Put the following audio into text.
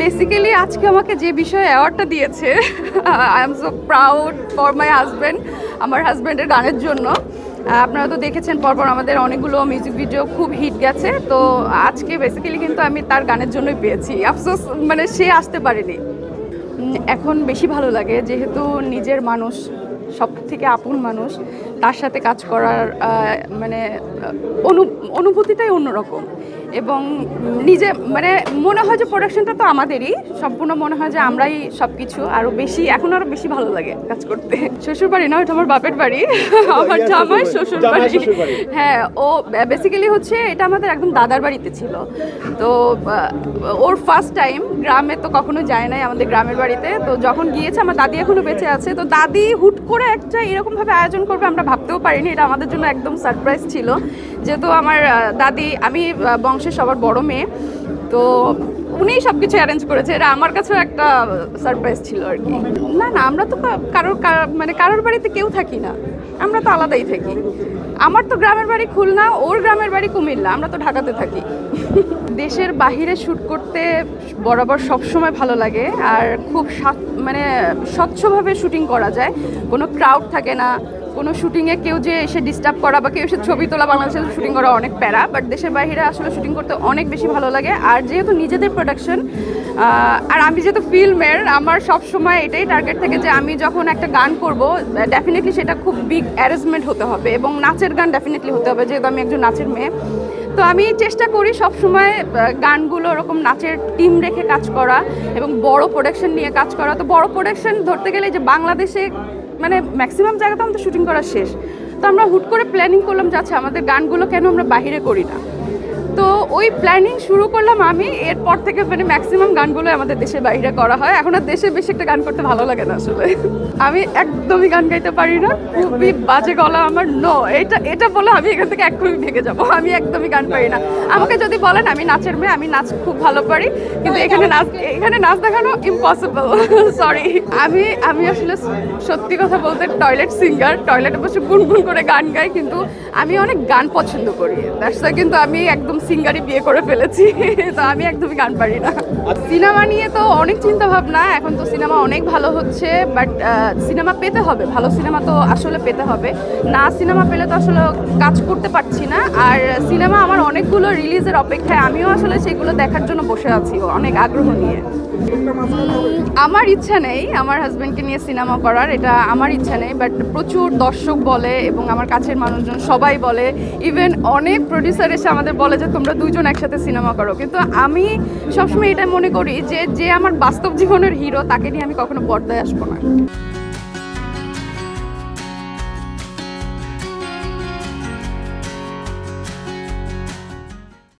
Basically আজকে আমাকে যে বিষয়ে অ্যাওয়ার্ডটা দিয়েছে, I am so proud for my husband, আমার হাজব্যান্ডের গানের জন্য। আপনারা তো দেখেছেন পরপর আমাদের অনেকগুলো মিউজিক ভিডিও খুব হিট গেছে, তো আজকে বেসিক্যালি কিন্তু আমি তার গানের জন্যই পেয়েছি। আফসোস মানে সে আসতে পারেনি। এখন বেশি ভালো লাগে যেহেতু নিজের মানুষ, সব থেকে আপন মানুষ, তার সাথে কাজ করার মানে অনুভূতিটাই অন্যরকম। এবং নিজে মানে মনে হয় যে প্রোডাকশনটা তো আমাদেরই, সম্পূর্ণ মনে হয় যে আমরাই সব কিছু, আরও বেশি এখন আরও বেশি ভালো লাগে কাজ করতে। শ্বশুর বাড়ি না, ওটা আমার বাপের বাড়ি, আমার জামাই শ্বশুর বাড়ি। হ্যাঁ, ও বেসিক্যালি হচ্ছে এটা আমাদের একদম দাদার বাড়িতে ছিল। তো ওর ফার্স্ট টাইম, গ্রামে তো কখনো যায় নাই আমাদের গ্রামের বাড়িতে, তো যখন গিয়েছে, আমার দাদি এখনো বেঁচে আছে, তো দাদি হুট করে একটা এরকমভাবে আয়োজন করবে আমরা ভাবতেও পারিনি। এটা আমাদের জন্য একদম সারপ্রাইজ ছিল, যেহেতু আমার দাদি, আমি বংশের সবার বড় মেয়ে, তো উনিই সব কিছু অ্যারেঞ্জ করেছে। এটা আমার কাছেও একটা সারপ্রাইজ ছিল আর কি। না না, আমরা তো কারোর বাড়িতে কেউ থাকি না, আমরা তো আলাদাই থাকি। আমার তো গ্রামের বাড়ি খুলনা, ওর গ্রামের বাড়ি কুমিল্লা, আমরা তো ঢাকাতে থাকি। দেশের বাহিরে শ্যুট করতে বরাবর সবসময় ভালো লাগে, আর খুব স্বচ্ছভাবে শুটিং করা যায়, কোনো ক্রাউড থাকে না, কোনো শুটিংয়ে কেউ যে এসে ডিস্টার্ব করা বা কেউ এসে ছবি তোলা, বাংলাদেশে শুটিং করা অনেক প্যারা, বাট দেশের বাইরে আসলে শুটিং করতে অনেক বেশি ভালো লাগে। আর যেহেতু নিজেদের প্রোডাকশন, আর আমি যেহেতু ফিল্মের, আমার সব সময় এটাই টার্গেট থাকে যে আমি যখন একটা গান করব, ডেফিনেটলি সেটা খুব বিগ অ্যারেঞ্জমেন্ট হতে হবে এবং নাচের গান ডেফিনেটলি হতে হবে, যেহেতু আমি একজন নাচের মেয়ে। তো আমি চেষ্টা করি সবসময় গানগুলো ওরকম নাচের টিম রেখে কাজ করা এবং বড় প্রোডাকশন নিয়ে কাজ করা। তো বড় প্রোডাকশন ধরতে গেলে যে বাংলাদেশে মানে ম্যাক্সিমাম জায়গাতে আমাদের শুটিং করা শেষ, তো আমরা হুট করে প্ল্যানিং করলাম যে আচ্ছা আমাদের গানগুলো কেন আমরা বাহিরে করি না। তো ওই প্ল্যানিং শুরু করলাম আমি, এরপর থেকে মানে ম্যাক্সিমাম গানগুলো আমাদের দেশের বাইরে করা হয়। এখন আর দেশে বেশি একটা গান করতে ভালো লাগে না আসলে। আমি একদমই গান গাইতে পারি না, খুবই বাজে গলা আমার। নো, এটা বলে আমি এখান থেকে এক্ষুনি ভেঙে যাবো। আমি একদমই গান পারি না। আমাকে যদি বলেন আমি নাচের মেয়ে, আমি নাচ খুব ভালো পারি, কিন্তু এখানে নাচ দেখানো ইম্পসিবল, সরি। আমি আসলে সত্যি কথা বলতে টয়লেট সিঙ্গার, টয়লেটে বসে গুনগুন করে গান গাই, কিন্তু আমি অনেক গান পছন্দ করি, কিন্তু আমি একদম সিঙ্গারই বিয়ে করে ফেলেছি, তো আমি একদমই গান পারি না। সিনেমা নিয়ে তো অনেক চিন্তা ভাবনা, এখন তো সিনেমা অনেক ভালো হচ্ছে, বাট সিনেমা পেতে হবে, ভালো সিনেমা তো আসলে পেতে হবে না। সিনেমা পেলে তো আসলে কাজ করতে পারছি না। আর সিনেমা আমার অনেকগুলো রিলিজের অপেক্ষায়, আমিও আসলে সেগুলো দেখার জন্য বসে আছি অনেক আগ্রহ নিয়ে। আমার ইচ্ছা নেই আমার হাজব্যান্ডকে নিয়ে সিনেমা করার, এটা আমার ইচ্ছা নেই, বাট প্রচুর দর্শক বলে এবং আমার কাছের মানুষজন সবাই বলে, ইভেন অনেক প্রডিউসার এসে আমাদের বলে যে তোমরা দুজন একসাথে সিনেমা করো। কিন্তু আমি সবসময় এটা মনে করি যে আমার বাস্তব জীবনের হিরো, তাকে নিয়ে আমি কখনো পর্দায় আসবো না।